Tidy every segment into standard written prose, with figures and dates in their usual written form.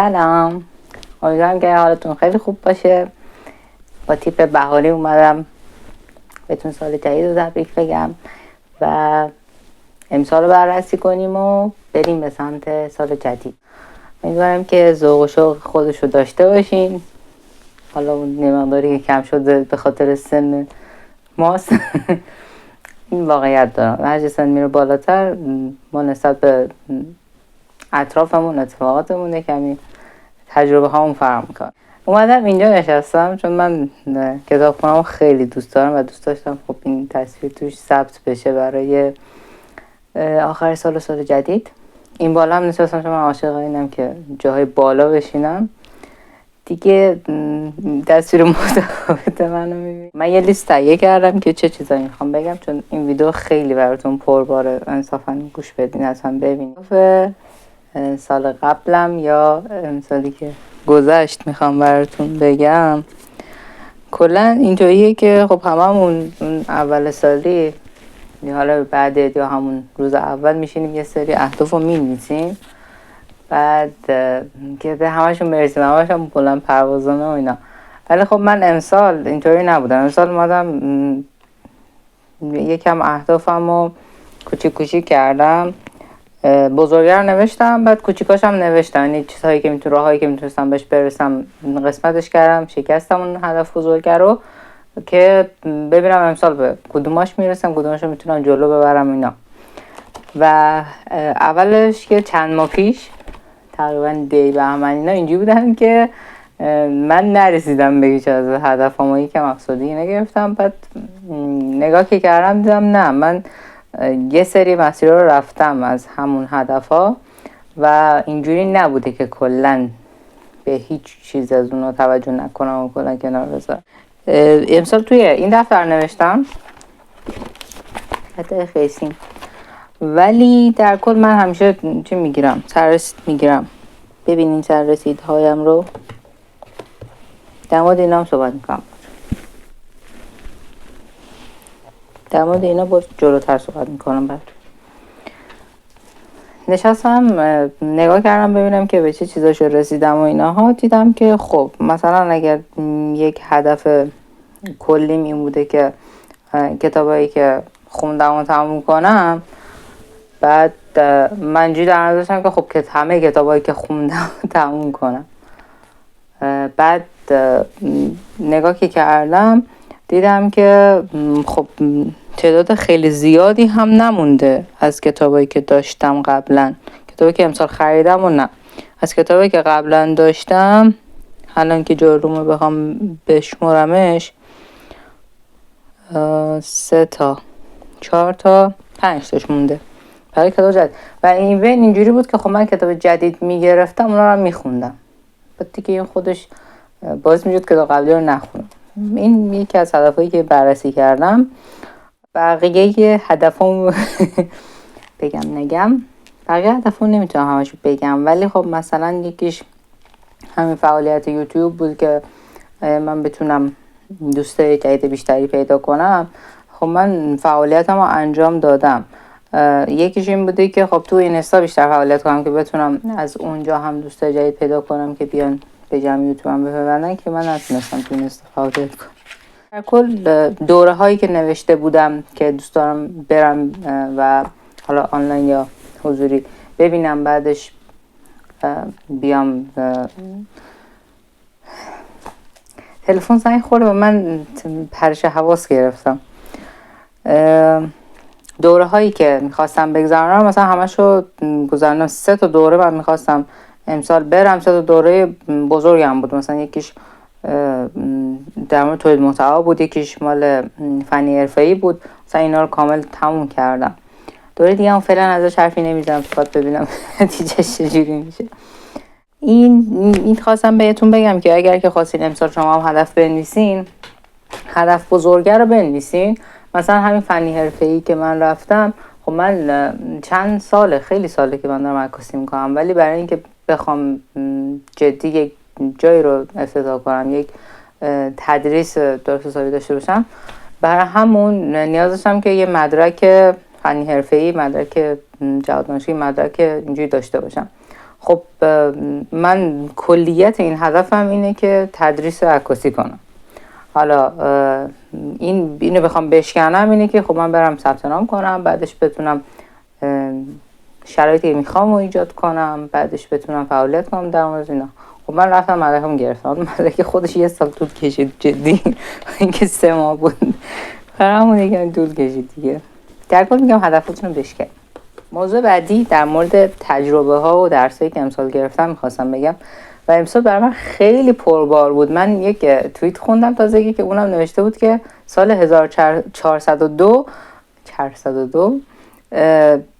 سلام، امیدوارم که حالتون خیلی خوب باشه. با تیپ بهاری اومدم بهتون سال جدید رو تبریک بگم و امسال رو بررسی کنیم و بریم به سمت سال جدید. امیدوارم که ذوق و شوق خودش رو داشته باشین. حالا اون مقداری که کم شده به خاطر سن ماست این واقعیت دارم. هرچه سن میره بالاتر ما نسبت به اطرافمون اتفاقاتمون کمی تجربه هامون فرق میکنه. اومدم اینجا نشستم چون من کتابخونه‌مو خیلی دوست دارم و دوست داشتم خب این تصویر توش ثبت بشه برای آخر سال و سال جدید. این بالا هم نشستم چون من عاشق اینم که جاهای بالا بشینم دیگه. تصویر متفاوت منو میبینی. من یه لیست تهیه کردم که چه چیزایی میخوام بگم چون این ویدیو خیلی براتون پرباره. انصافا گوش بدین، اصلا ببینید. سال قبلم یا سالی که گذشت میخوام براتون بگم. کلا اینطوریه که خب هممون اول سالی حالا بعد یا همون روز اول میشینیم یه سری اهداف رو مینویسیم، بعد که به همشون برسیم، همشون بلند پروازانه و اینا. ولی خب من امسال اینطوری نبودم. امسال اومدم یکم اهدافم رو کوچیک کوچیک کردم، بزرگه رو نوشتم، بعد کوچیکاشم نوشتم. یعنی چیزهایی که راهایی که میتونستم بهش برسم قسمتش کردم، شکستم اون هدف بزرگه رو که ببینم امسال به کدوماش میرسم، کدوماش رو میتونم جلو ببرم اینا. و اولش که چند ماه پیش تقریبا دی بهمن اینا اینجوری بودن که من نرسیدم به هیچ از هدفام، یکم افسردگی نگرفتم. بعد نگاه که کردم دیدم نه، من یه سری مسیر رو رفتم از همون هدفها و اینجوری نبوده که کلن به هیچ چیز از اونها توجه نکنم و کلن کنار بذارم. امسال توی این دفتر نوشتم حتی خیسیم، ولی در کل من همیشه چی میگیرم؟ سررسید میگیرم. ببینین سررسید هایم رو، در مورد اینا هم صحبت میکنم. در مورد اینا باز جلوتر صحبت میکنم. بعد نشستم نگاه کردم ببینم که به چه چیزاشو رسیدم و ایناها. دیدم که خب مثلا اگر یک هدف کلیم این بوده که کتابایی که خوندم و تموم کنم، بعد من جوری در نظر داشتم که خب که همه کتابایی که خوندم تموم کنم. بعد نگاه که کردم دیدم که خب تعداد خیلی زیادی هم نمونده از کتابایی که داشتم قبلا. کتابی که امسال خریدم و نه، از کتابی که قبلا داشتم الان که جلومو بخوام بشمرمش 3 تا 4 تا 5 تاش مونده برای کتاب جدید. و این وین اینجوری بود که خب من کتاب جدید میگرفتم اونا رو میخوندم، بعد دیگه این خودش باعث میشد که قبلی رو نخونم. این یکی از هدفایی که بررسی کردم. بقیه هدفم بقیه هدفم نمیتونم همشو بگم، ولی خب مثلا یکیش همین فعالیت یوتیوب بود که من بتونم دوستای جدید بیشتری پیدا کنم. خب من فعالیتم رو انجام دادم. یکیش این بوده که خب تو اینستا بیشتر فعالیت کنم که بتونم از اونجا هم دوستای جدید پیدا کنم که بیان به جمع یوتیوبم بپیوندن که من نتونستم تو اینستا فعالیت کنم. در کل دوره هایی که نوشته بودم که دوست دارم برم و حالا آنلاین یا حضوری ببینم، بعدش بیام. تلفن زنگ خورده و من پرش حواس گرفتم. دوره هایی که میخواستم بگذارم مثلا همشو گذارنم. 3 تا دوره من میخواستم امسال برم. 3 تا دوره بزرگم بود. مثلا یکیش در مورد تولید محتوا بود، یکیش مال فنی حرفه‌ای بود. مثلا اینا رو کامل تموم کردم. دوره دیگه هم فعلا ازش حرفی نمیزنم تا ببینم نتیجه چجوری میشه. این خواستم بهتون بگم که اگر که خواستین امسال شما هم هدف بنویسین، هدف بزرگه رو بنویسین. مثلا همین فنی حرفه‌ای که من رفتم، خب من چند ساله، خیلی ساله که من دارم عکاسی میکنم، ولی برای اینکه بخوام جدی یک جایی رو افتتاح کنم، یک تدریس درست حسابی داشته باشم، برای همون نیاز داشتم که یه مدرک فنی حرفه‌ای، مدرک جهاد دانشگاهی، مدرک اینجوری داشته باشم. خب من کلیت این هدفم اینه که تدریس عکاسی کنم. حالا اینو بخوام بشکنم اینه که خب من برم ثبت نام کنم، بعدش بتونم شرایطی میخوام رو ایجاد کنم، بعدش بتونم فعالیت کنم در مورد اینا. خب من رفتم مدرکم گرفتم، مدرک خودش 1 سال طول کشید جدی، اینکه 3 ماه بود برامون دیگه طول کشید دیگه. در کل میگم هدفتون رو بشکنید. موضوع بعدی در مورد تجربه ها و درسایی که امسال گرفتم میخواستم بگم و امسال برای من خیلی پربار بود. من یک توییت خوندم تازگی که اونم نوشته بود که سال 1402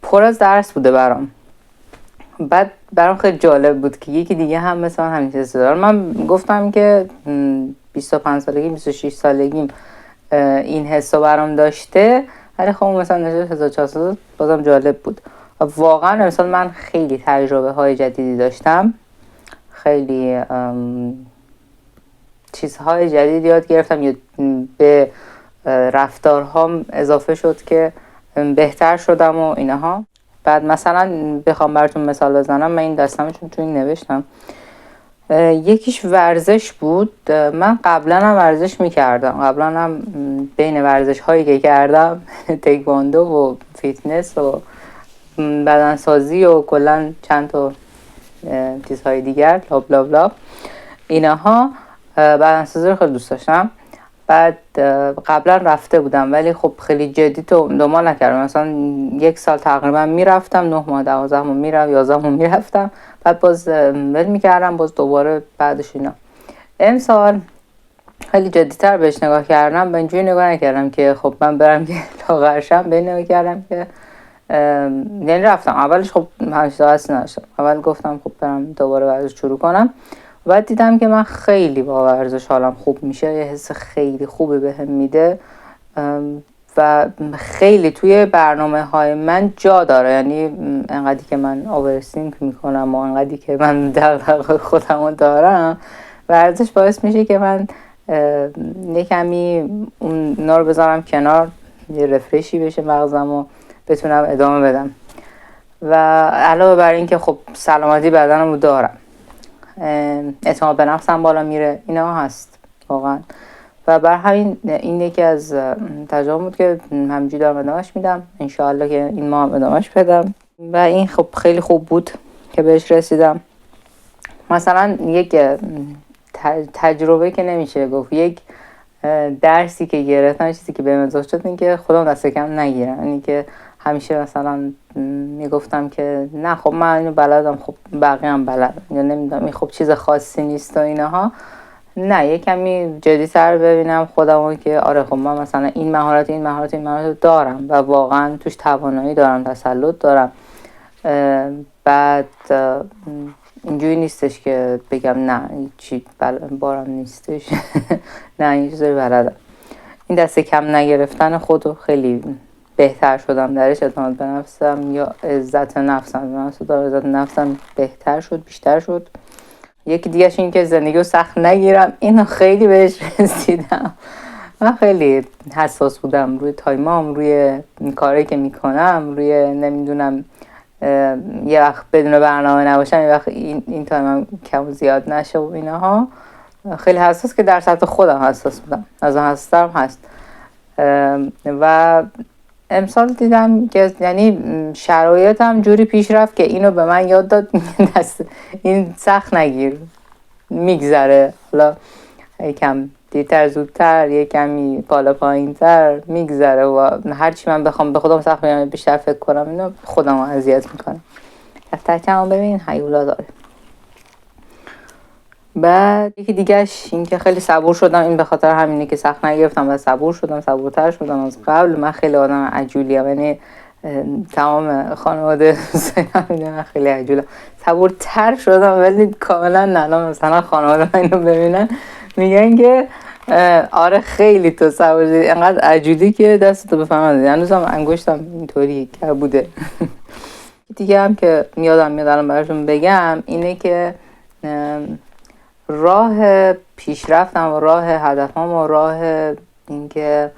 پر از درس بوده برام. بعد برام خیلی جالب بود که یکی دیگه هم مثلا همین چیز داره. من گفتم که 25 سالگی 26 سالگیم این حسو برام داشته، ولی خب مثلا نشد 1400 بازم جالب بود. و واقعا مثلا من خیلی تجربه های جدیدی داشتم، خیلی چیزهای جدید یاد گرفتم، یا به رفتارهام اضافه شد که بهتر شدم و اینها. بعد مثلا بخوام براتون مثال بزنم، من این دستمشون تو این نوشتم. یکیش ورزش بود. من قبلا هم ورزش میکردم، قبلا هم بین ورزش هایی که کردم تکواندو و فیتنس و بدنسازی و کلا چند تا چیزهای دیگر بلا بلا بلا اینها، بدنسازی رو خیلی دوست داشتم. بعد قبلا رفته بودم ولی خب خیلی جدی تو دنبال نکردم. مثلا 1 سال تقریبا میرفتم، 9 ماه 12 ماه میرفتم، 11 ماه میرفتم، بعد باز ول میکردم، باز دوباره بعدش اینا. امسال خیلی جدی‌تر بهش نگاه کردم. به اینجوری نگاه نکردم که خب من برم که لاغرشم، به نگاه کردم که یعنی رفتم. اولش خب همیشه هست نداشتم، اول گفتم خب برم دوباره ورزش شروع کنم. بعد دیدم که من خیلی با ورزش حالم خوب میشه، یه حس خیلی خوبی بهم میده و خیلی توی برنامه های من جا داره. یعنی انقدری که من اوورثینک میکنم و انقدری که من دغدغه خودمو دارم، ورزش باعث میشه که من یه کمی اونا رو بذارم کنار، یه رفرشی بشه مغزم و بتونم ادامه بدم. و علاوه بر این که خب سلامتی بدنمو دارم، اعتماد به نفسم بالا میره، اینا هست واقعا. و بر همین این یکی از تجربه بود که همینجوری دارم ادامهش میدم، انشاءالله که این ماه هم ادامهش بدم و این خب خیلی خوب بود که بهش رسیدم. مثلا یک تجربه که نمیشه گفت، یک درسی که گرفتم، چیزی که بهم اضافه شد این که خودم دست کم نگیرم. یعنی که همیشه مثلا میگفتم که نه خب من اینو بلدم، خب بقیه هم بلدم، یا نمیدونم این خب چیز خاصی نیست و اینها. نه، یه کمی جدی‌تر ببینم خودمو که آره خب من مثلا این مهارت دارم و واقعا توش توانایی دارم، تسلط دارم. بعد اینجوری نیستش که بگم نه چی بارم نیستش نه این چیزایی بلدم. این دست کم نگرفتن خودو خیلی بهتر شدم درش. اعتماد به نفسم یا عزت نفسم بهتر شد، بیشتر شد. یکی دیگهش این که زندگی رو سخت نگیرم، اینو خیلی بهش رسیدم. من خیلی حساس بودم روی تایمام، روی کاری که میکنم، روی نمیدونم یه وقت بدون برنامه نباشم، یه وقت این تایمم کم و زیاد نشه و اینها. خیلی حساس که در سطح خودم حساس بودم، از اون حساس‌ترم هست. و امسال دیدم که یعنی شرایطم جوری پیش رفت که اینو به من یاد داد این سخت نگیر، میگذره. حالا یکم دیرتر زودتر، یه کمی بالا پایین تر میگذره و هرچی من بخوام به خودم سخت بگیرم بیشتر فکر کنم اینو خودم رو اذیت میکنم. دفترچه‌مو ببین هیولا داره. بعد یکی دیگهش این که خیلی صبور شدم. این به خاطر همینه که سخت نگرفتم و صبور شدم، صبورتر شدم از قبل. من خیلی آدم عجولیم، یعنی تمام خانواده من خیلی عجولم، صبورتر شدم ولی کاملا نه. مثلا خانواده من اینو ببینن میگن که آره خیلی تو صبور شدی، انقدر عجولی که دستتو بفهمن. هنوزم انگشتم اینطوری که بوده. دیگه هم که میادم الان براتون بگم اینه که راه پیشرفتم و راه هدفم و راه اینکه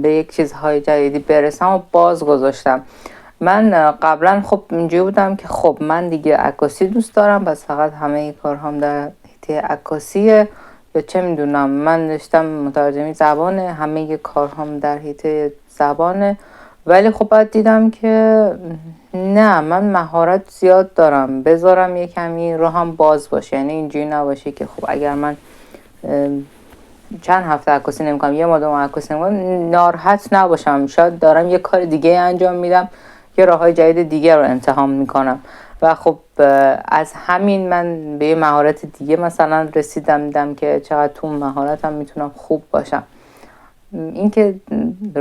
به یک چیزهای جدیدی برسم و باز گذاشتم. من قبلا خب اینجوری بودم که خب من دیگه عکاسی دوست دارم، پس فقط همه کارهام در حیطه عکاسیه، یا چه میدونم من داشتم مترجمی زبانه، همه کارهام در حیطه زبانه. ولی خب بعد دیدم که نه، من مهارت زیاد دارم، بذارم یه کمی رو هم باز باشه. یعنی اینجوری نباشه که خب اگر من چند هفته عکاسی نمیکنم، یه ماه عکاسی نمیکنم، ناراحت نباشم. شاید دارم یه کار دیگه انجام میدم، یه راههای جدید دیگه رو امتحان میکنم. و خب از همین من به یه مهارت دیگه مثلا رسیدم، دیدم که چقدر تو مهارتم میتونم خوب باشم. اینکه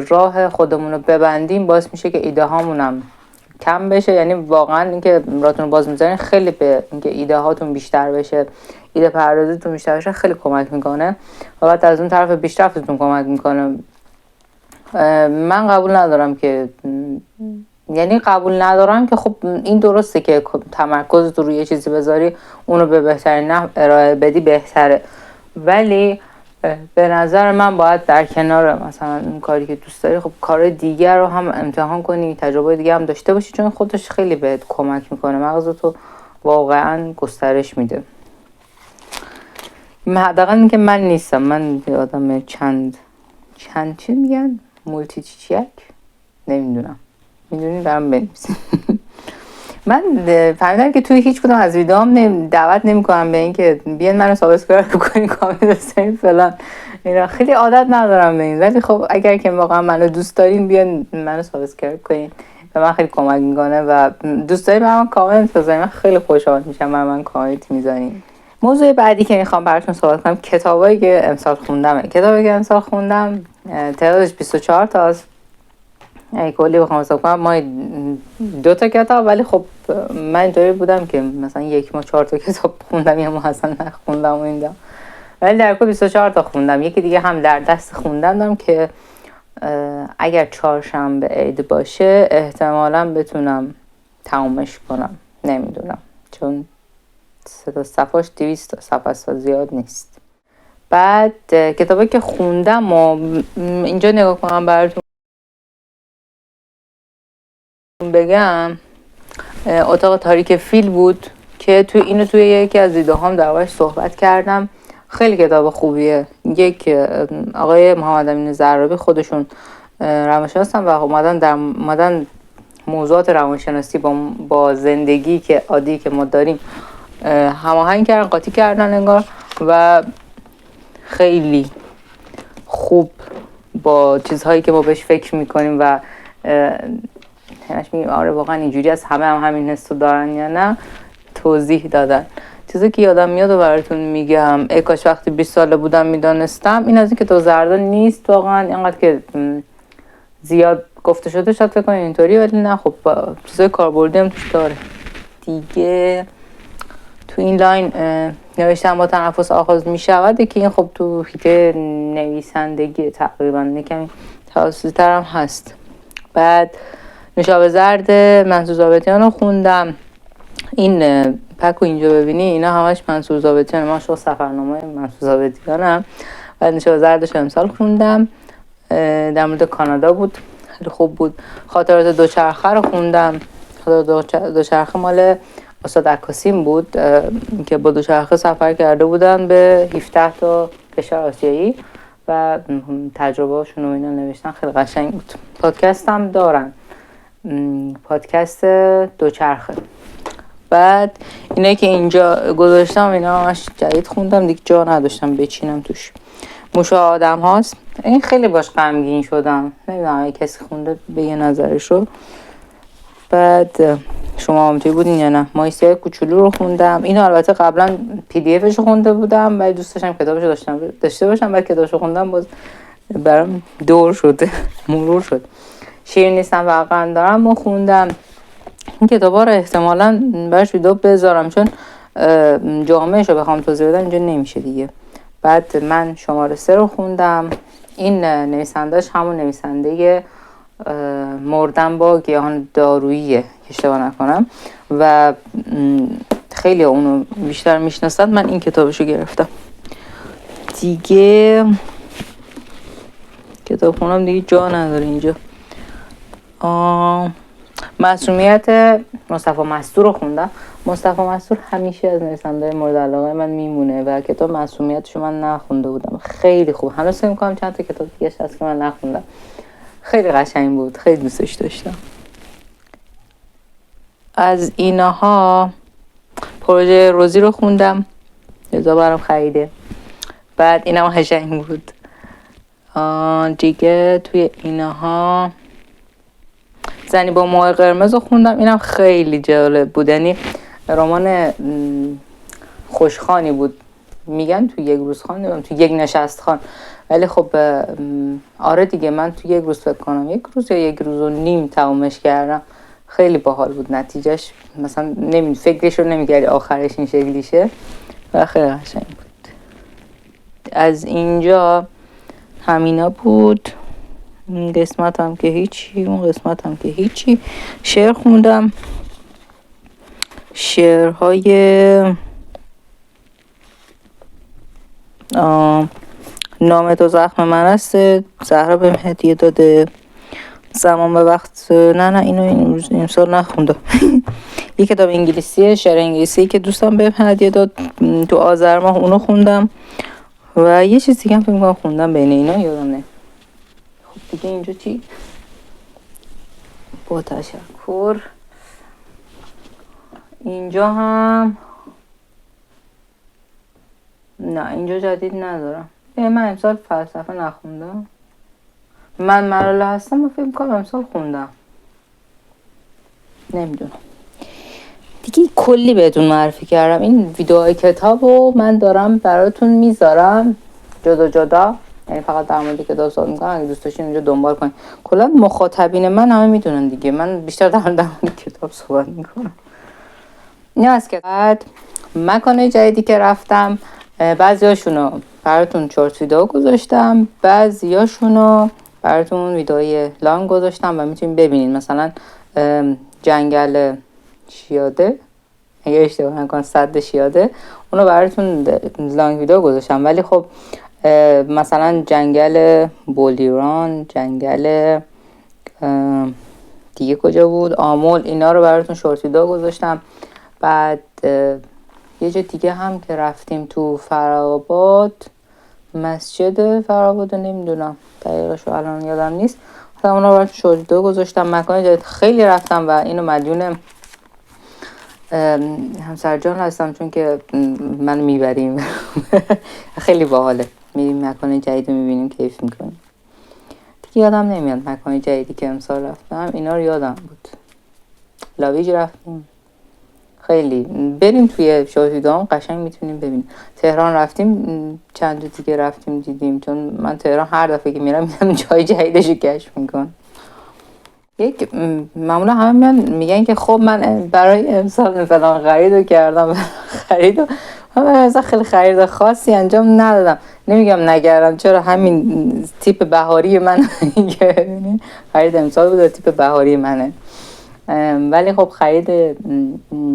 راه خودمون رو ببندیم باعث میشه که ایده هامونم کم بشه. یعنی واقعا اینکه راتون باز میذارین خیلی به اینکه ایده هاتون بیشتر بشه، ایده پردازیتون بیشتر بشه خیلی کمک میکنه و بعد از اون طرف پیشرفتتون کمک میکنه. من قبول ندارم که یعنی قبول ندارم که خب این درسته که تمرکزت روی یه چیزی بذاری اونو به بهترین نحو ارائه بدی بهتره، ولی به نظر من باید در کنار مثلا اون کاری که دوست داری خب کار دیگر رو هم امتحان کنی، تجربه دیگه هم داشته باشی، چون خودش خیلی بهت کمک میکنه، مغزتو واقعا گسترش میده. حداقل این که من نیستم، من آدم چند چی میگن مولتی چیک نمیدونم، میدونی برام بنویسید. من فهمیدم که توی هیچ کدوم از ویدیوام دعوت نمیکنم به این که بیان منو سابسکرایب کنین، کامنت بزنین فلان، اینا خیلی عادت ندارم به این. ولی خب اگر که واقعا منو دوست دارین بیان منو سابسکرایب کنین، به من خیلی کمک میکنه و دوست دارین من کامنت بزنین، من خیلی خوشحال میشم من کامنت میزنین. موضوع بعدی که میخوام براتون صحبت کنم کتابایی که امسال خوندم. کتابی که امسال خوندم تعدادش 24 تا است. کلی بخوام حساب کنم ما 2 تا کتاب، ولی خب من اینطوری بودم که مثلا یک ماه 4 تا کتاب خوندم، یه ماه اصلا نخوندم و این ولی در کل 24 تا خوندم. یکی دیگه هم در دست خوندم دارم که اگر چهارشنبه عید باشه احتمالاً بتونم تمومش کنم، نمیدونم، چون صفحاش 200 صفحه زیاد نیست. بعد کتابی که خوندم و اینجا نگاه کنم براتون بگم، اتاق تاریک فیل بود که توی یکی از ویدیوهام در واقع صحبت کردم. خیلی کتاب خوبیه. یک آقای محمد امین زرابی خودشون روانشناسن و اومدن موضوعات روانشناسی با زندگی که عادی که ما داریم هماهنگ کردن، قاطی کردن انگار، و خیلی خوب با چیزهایی که ما بهش فکر میکنیم و همش میگیم آره واقعا اینجوری از هم همین حسو دارن یا نه توضیح دادن. چیزی که یادم میاد و براتون میگم، ای کاش وقتی 20 ساله بودم میدانستم. این از این که تو زردان نیست واقعا اینقدر که زیاد گفته شده، شاید فکر کنین اینطوری، ولی نه، خب چیزای کاربردی هم توش داره دیگه. تو این لاین نوشتن با تنفس آغاز میشود که این خب تو حیطه نویسندگی تقریبا کمی توسطی تر هم هست. بعد نوشابه زرد منصور ضابطیان رو خوندم. این پک رو اینجا ببینی اینا همش منصور ضابطیان، من شو سفرنامه منصور ضابطیان هم. بعد نوشابه زردش امسال خوندم، در مورد کانادا بود، خیلی خوب بود. خاطرات دوچرخه رو خوندم. دوچرخه مال استاد عکاسیم بود که با دوچرخه سفر کرده بودن به 17 تا کشور آسیایی و تجربه هاشون رو اینا نوشتن، خیلی قشنگ بود. پادکست هم دارن، پادکست دوچرخه. بعد اینایی که اینجا گذاشتم اینا همش جدید خوندم دیگه، جا نداشتم بچینم توش. موش آدم هاست، این خیلی باش غمگین شدم، نمیدونم اگه کسی خونده به یه نظرش رو. بعد شما هم توی بودین یا نه؟ مایسیای کوچولو رو خوندم. اینو البته قبلا پی دی افش رو خونده بودم ولی دوست داشتم کتابش رو داشته باشم، بعد کتابش رو خوندم باز برام دور شده مرور شد. شیرین نیستم واقعا دارم و خوندم. این کتابا رو احتمالاً برش ویدیو بذارم چون جامعهش رو بخوام توضیح بدم اینجا نمیشه دیگه. بعد من شماره 3 رو خوندم. این نویسندهش همون نویسنده مردن با گیاهان داروییه که اشتباه نکنم و خیلی اونو بیشتر میشناسن. من این کتابشو گرفتم دیگه. کتاب خونم دیگه جا نداره اینجا. معصومیت مصطفی مستور رو خوندم. مصطفی مستور همیشه از نویسنده‌های مورد علاقه من میمونه و کتاب معصومیتشو من نخونده بودم. خیلی خوب. هنوز فکر می‌کنم چند تا کتاب دیگه هست که من نخوندم. خیلی قشنگ بود. خیلی دوستش داشتم. از اینها پروژه روزی رو خوندم. رضا برام خریده. بعد اینم قشنگ بود. دیگه توی اینها زنی با موهای قرمز رو خوندم. اینم خیلی جالب بود. یعنی رمان خوشخوانی بود. میگن تو یک روز خوان، تو یک نشست خوان، ولی خب آره دیگه من تو یک روز فکر کنم یک روز یا یک روز و نیم تمومش کردم. خیلی باحال بود نتیجهش. مثلا فکرش رو نمیگردی آخرش این شکلیشه و خیلی قشنگ بود. از اینجا همینا بود. این قسمت هم که هیچی، اون قسمت هم که هیچی. شعر خوندم. شعرهای نام تو زخم من است، زهرا بهم هدیه داده. زمان به وقت نه اینو این امسال نخوندم. یک کتاب انگلیسیه، شعر انگلیسی که دوستم بهم هدیه داد تو آذر ماه، اونو خوندم. و یه چیز دیگه هم فکر می‌کنم خوندم بین اینا، یادم نه. خب دیگه اینجا چی؟ با تشکر. اینجا هم نه، اینجا جدید ندارم. من امسال فلسفه نخوندم. من مراله هستم و فکر می‌کنم امسال خوندم. نمیدونم. دیگه کلی بهتون معرفی کردم. این ویدیوهای کتابو من دارم براتون میذارم جدا جدا، یعنی فقط در مورد کتاب صحبت میکنم. اگه دوست داشتین اونجا دنبال کنین. کلا مخاطبین من همه میدونن دیگه، من بیشتر در مورد کتاب صحبت میکنم. این از کتاب مکانه جدیدی که رفتم، بعضیاشونو براتون شورت ویدیو گذاشتم، بعضیاشونو براتون ویدیوی لانگ گذاشتم و میتونین ببینین. مثلا جنگل شیاده، اگه اشتباه نکنم سد شیاده، اونو براتون لانگ ویدیو گذاشتم. ولی خب مثلا جنگل بولیران، جنگل دیگه کجا بود، آمل، اینا رو براتون شورت ویدیو گذاشتم. بعد یه جا دیگه هم که رفتیم تو فرآباد، مسجد فرآباد، نمیدونم دقیقش رو الان یادم نیست، اونا رو براتون شورت ویدیو گذاشتم. مکان جدید خیلی رفتم و اینو مدیون همسر جان هستم، چون که من میبریم. خیلی باحاله، میریم مکان جدید رو میبینیم، کیف میکنیم. دیگه یادم نمیاد مکان جدیدی که امسال رفتم. اینا رو یادم بود. لاویج رفتیم. خیلی بریم توی شاهدام قشنگ میتونیم ببینیم. تهران رفتیم، چند تا دیگه رفتیم دیدیم، چون من تهران هر دفعه که میرم جای جدیدش رو کشف میکنم. یک معمولا همه میگن که خب من برای امسال فلان خریدو کردم، خریدو مثلا خیلی خرید خاصی انجام ندادم. نمیگم نگردم، چرا همین تیپ بهاری من خرید امسال بود، تیپ بهاری منه. ولی خب خرید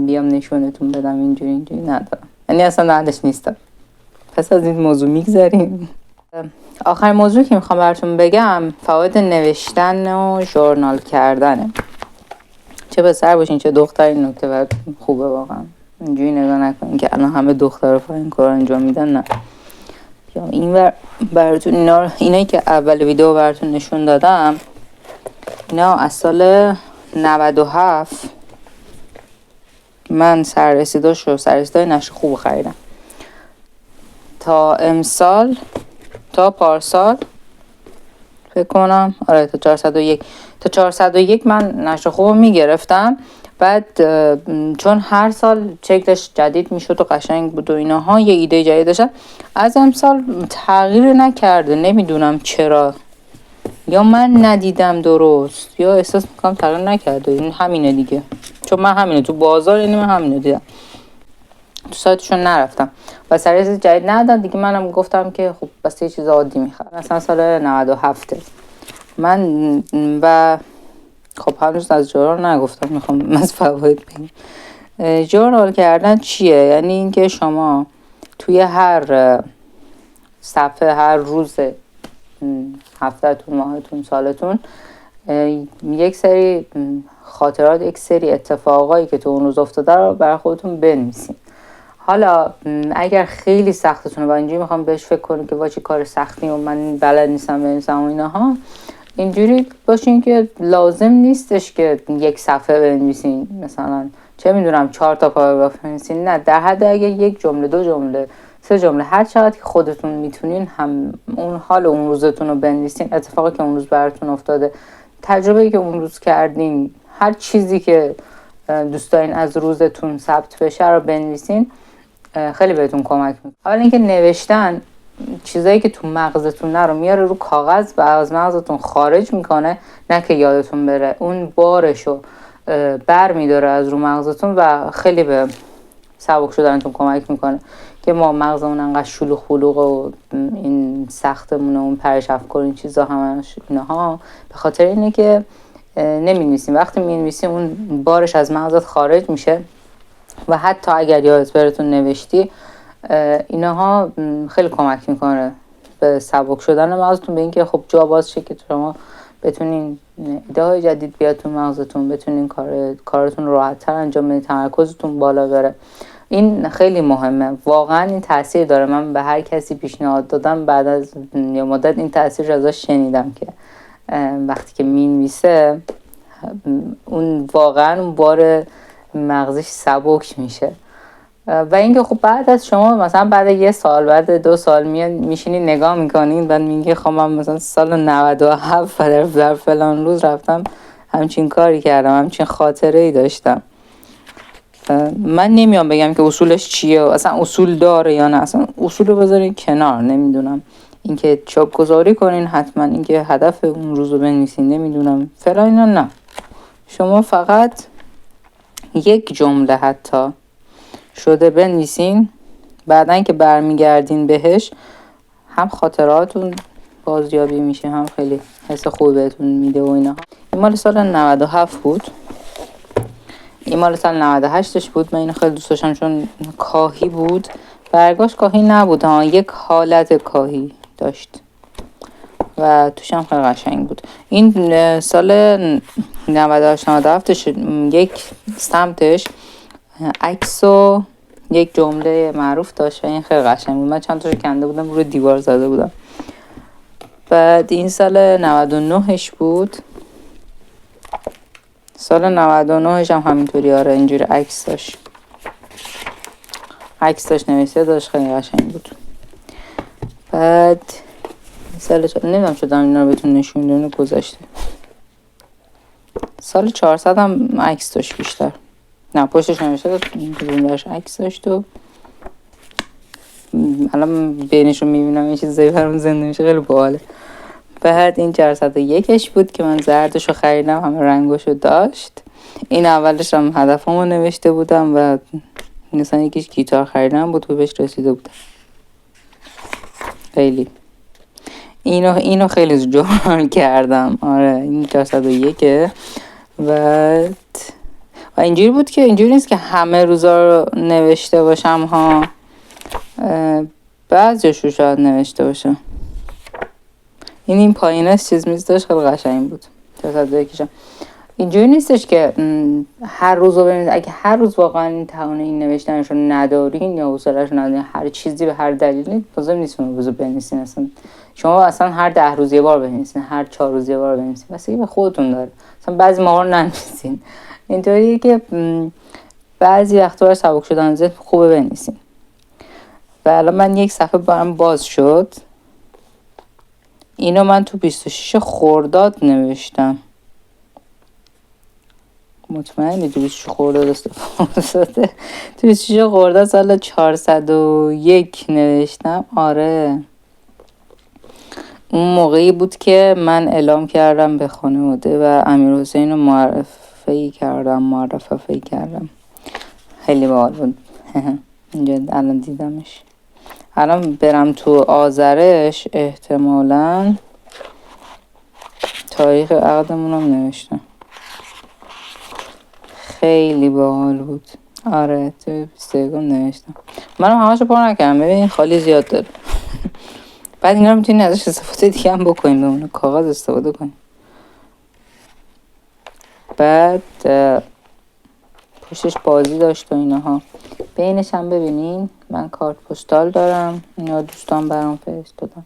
بیام نشونتون بدم اینجوری ندارم، یعنی اصلا بعدش نیستم. پس از این موضوع میگذاریم. آخر موضوع که میخوام براتون بگم فواید نوشتن و ژورنال کردنه. چه پسر باشین چه دختر، این نکته براتون خوبه واقعا. اینجوری نگاه نکنین که الان همه دخترها این کار انجام میدن، نه. یا این براتون اینایی که اول ویدیو براتون نشون دادم، اینا از سال 97 من سررسیدای نشر خوب خریدم. تا امسال، تا پارسال فکر کنم، آره تا 401 من نشر خوب میگرفتم. بعد چون هر سال شکلش جدید میشد و قشنگ بود و ایناها، یه ایده جدید داشتم. از امسال تغییر نکرده، نمیدونم چرا، یا من ندیدم درست، یا احساس میکنم تغییر نکرده. این همینه دیگه، چون من همینه تو بازار، یعنی من همینه دیدم، تو سایتشون نرفتم و سررسید جدید ندادن دیگه. منم گفتم که خب بس یه چیز عادی میخوام. مثلا سال 97 من و خب هنوز از جورنال نگفتم، میخوام از فواید بگم. جورنال کردن چیه؟ یعنی اینکه شما توی هر صفحه، هر روز هفته‌تون، ماهتون، سالتون یک سری خاطرات، یک سری اتفاقایی که تو اون روز افتاده رو برای خودتون بنویسین. حالا اگر خیلی سختتونه و اینجوری میخوام بهش فکر کنید که واچه کار سختی و من بلد نیستم بنویسم و اینها، اینجوری باشین که لازم نیستش که یک صفحه بنویسین، مثلا چه میدونم 4 تا پاراگراف بنویسین. نه، در حد اگه 1 جمله 2 جمله 3 جمله هر چقدر که خودتون میتونین هم اون حال اون روزتون رو بنویسین، اتفاقی که اون روز براتون افتاده، تجربه‌ای که اون روز کردین، هر چیزی که دوست دارین از روزتون ثبت بشه رو بنویسین. خیلی بهتون کمک میکنه. اول اینکه نوشتن چیزایی که تو مغزتون رو میاره رو کاغذ و از مغزتون خارج میکنه، نه که یادتون بره. اون بارشو بر میداره از رو مغزتون و خیلی به سبک شدنتون کمک میکنه که ما مغزمون انقدر شلوغ خلوغ و این سختمونه، اون پرش افکار این چیزا همش اینها به خاطر اینه که نمی‌نویسیم. وقتی می‌نویسیم اون بارش از مغزت خارج میشه و حتی اگر یادت براتون نوشتی، اینها خیلی کمک میکنه به سبک شدن مغزتون، به اینکه خب جا باز شه که شما بتونین ایده های جدید بیاد تو مغزتون، بتونین کارتون راحت‌تر انجام بدید، تمرکزتون بالا بره. این خیلی مهمه، واقعا این تاثیر داره. من به هر کسی پیشنهاد دادم بعد از یه مدت این تاثیر ازش شنیدم که وقتی که مینویسه اون واقعا اون بار مغزش سبک میشه. و اینکه خب بعد از شما مثلا بعد 1 سال بعد 2 سال میشینی نگاه میکنین بعد میگی خب من مثلا سال 97 در فلان روز رفتم همچین کاری کردم، همچین خاطره ای داشتم. من نمیام بگم که اصولش چیه، اصلا اصول داره یا نه، اصلا اصول رو بذارین کنار، نمیدونم اینکه چاپ گذاری کنین حتما، اینکه هدف اون روز رو بنویسین، نمیدونم فلان اینا، نه. شما فقط 1 جمله حتی شده بنویسین، بعدن که برمیگردین بهش هم خاطراتون بازیابی میشه، هم خیلی حس خوب بهتون میده و اینا. این مال سال 97 بود، این مال سال 98ش بود. من اینو خیلی دوست داشتم چون کاهی بود، برگاش کاهی نبود ها، یک حالت کاهی داشت و توش هم خیلی قشنگ بود. این سال 98-97ش یک سمتش عکس و یک جمله معروف داشت و این خیلی قشنگ بود. من چند تاشو کنده بودم روی دیوار زده بودم. بعد این سال 99ش بود، سال 99ش هم همینطوری، آره اینجوری عکس داشت نوشته داشت، خیلی قشنگ بود. بعد سال نمیدونم شدم اینا رو بهتون نشون بدم، گذاشته سال 400 هم عکس داشت بیشتر، نه پشتش نوشته داشت جملهش عکس داشت و الان بینش رو میبینم این چیزایی برام زنده میشه، خیلی باحاله. بعد این 401ش بود که من زردش رو خریدم، همه رنگاشو داشت. این اولش هم هدفمو نوشته بودم و مثلا یکیش گیتار خریدم بود و بهش رسیده بودم. خیلی اینو خیلی جمع کردم، آره این 401 و اینجوری بود که اینجوری نیست که همه روزا رو نوشته باشم ها، بعضیش رو شاید نوشته باشم. این پایینش چیز میز داشت، خیلی قشنگ بود. 401 اینجوری نیستش که هر روز رو ببینید، اگه هر روز واقعا این توان این نوشتنش رو ندارین یا حوصله‌اش ندارین، هر چیزی به هر دلیلی لازم نیست اون روز بنویسین. اصلا شما اصلا هر 10 روز یه بار بنویسین، هر 4 روز یه بار بنویسین، واسه به خودتون داره. اصلا بعضی موقع ننویسین، اینطوریه که بعضی وقتا برای سبک شدن ذهن خوبه بنویسین. و الان من یک صفحه برام باز شد، اینو من تو 26 خرداد نوشتم. مطمئنی تو 26 خرداد استفاده؟ تو 26 خرداد سال 401 نوشتم، آره. اون موقعی بود که من اعلام کردم به خانواده و امیرحسین رو معرفی کردم. خیلی باحال بود. اینجا الان دیدمش. الان برم تو آذرش، احتمالاً تاریخ عقدمونم نوشتم. خیلی باحال بود، آره تو 21 نوشتم. منم همشو پر نکردم، ببین خالی زیاد داره. بعد اینا رو میتونین ازش استفاده دیگه هم بکنین، بمونه کاغذ استفاده کنین. بعد پشتش بازی داشت و اینها. بینش هم ببینین من کارت پستال دارم، اینا دوستان برام فرستادن.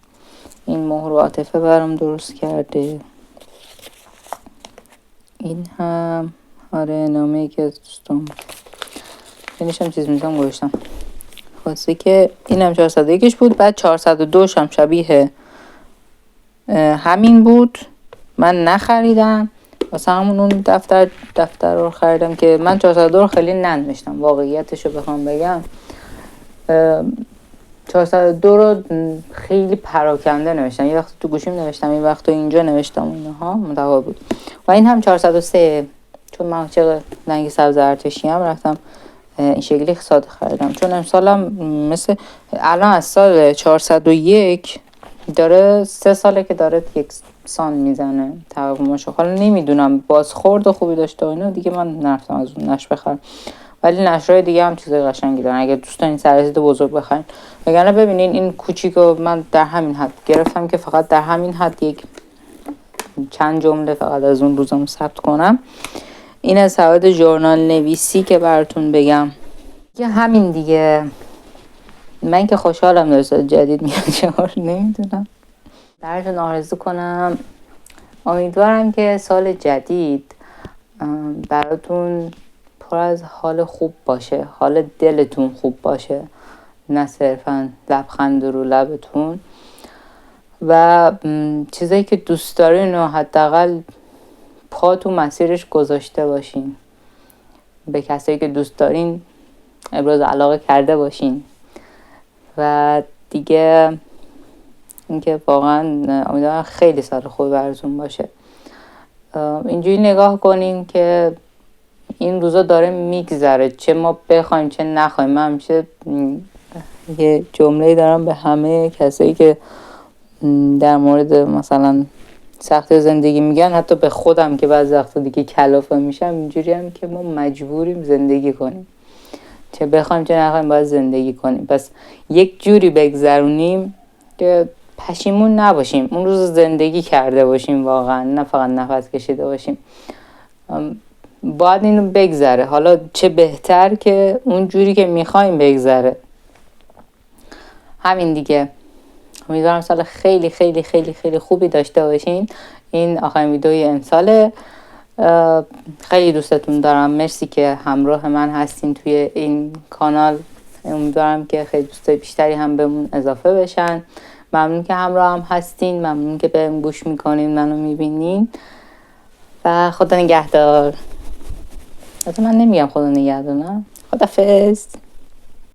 این مهر و عاطفه برام درست کرده. این هم آره نامه ای که از دوستان، اینش هم چیز میزم گوشتم خواسته که این هم 401ش بود. بعد 402ش هم شبیه همین بود، من نخریدم واسه همون اون دفتر رو خریدم که من 402 رو خیلی ننوشتم واقعیتش رو بخوام بگم. 402 رو خیلی پراکنده نوشتم، یه وقت تو گوشیم نوشتم، یه وقت تو اینجا نوشتم، اینها متفاوت بود. و این هم 403 چون من عاشق رنگ سبز ارتشی هم رفتم این شکلی ساده خریدم. چون امسالم مثل الان از سال 401 داره 3 ساله که داره یک سان میزنه تقویماشو. حالا نمیدونم بازخورد خوبی داشته و اینا دیگه من نرفتم از اون نشر بخرم، ولی نشرهای دیگه هم چیزای قشنگی دارن اگه دوست دارین سررسید بزرگ بخرین. وگرنه ببینین این کوچیکو من در همین حد گرفتم که فقط در همین حد یک چند جمله فقط از اون روزم ثبت کنم. این از سواد ژورنال نویسی که براتون بگم که همین دیگه. من که خوشحالم در سال جدید میاد چهار نمیدونم براتون آرزو کنم. امیدوارم که سال جدید براتون پر از حال خوب باشه، حال دلتون خوب باشه، نه صرفا لبخند رو لبتون. و چیزایی که دوست دارین و حداقل پا تو مسیرش گذاشته باشین، به کسایی که دوست دارین ابراز علاقه کرده باشین. و دیگه اینکه واقعا امیدوارم خیلی سال خوبی براتون باشه. اینجوری نگاه کنین که این روزا داره میگذره، چه ما بخوایم چه نخوایم. من همیشه یه جمله دارم به همه کسایی که در مورد مثلا سخت زندگی میگن، حتی به خودم که بعضی وقتا دیگه کلافه میشم، اینجوری هم که ما مجبوریم زندگی کنیم، چه بخوایم چه نخوایم باید زندگی کنیم. پس یک جوری بگذرونیم که پشیمون نباشیم، اون روز زندگی کرده باشیم واقعا، نه فقط نفس کشیده باشیم. باید اینو بگذره، حالا چه بهتر که اون جوری که میخوایم بگذره. همین دیگه. امیدوارم سال خیلی خیلی خیلی خیلی خوبی داشته باشین. این آخرین ویدیوی امساله. خیلی دوستتون دارم، مرسی که همراه من هستین توی این کانال. امیدوارم که خیلی دوستای بیشتری هم بهمون اضافه بشن. ممنون که همراه هم هستین، ممنون که بهم گوش میکنین، منو میبینین و خدا نگهدار. من نمیگم خدا نگهدار، نه، خداحافظ.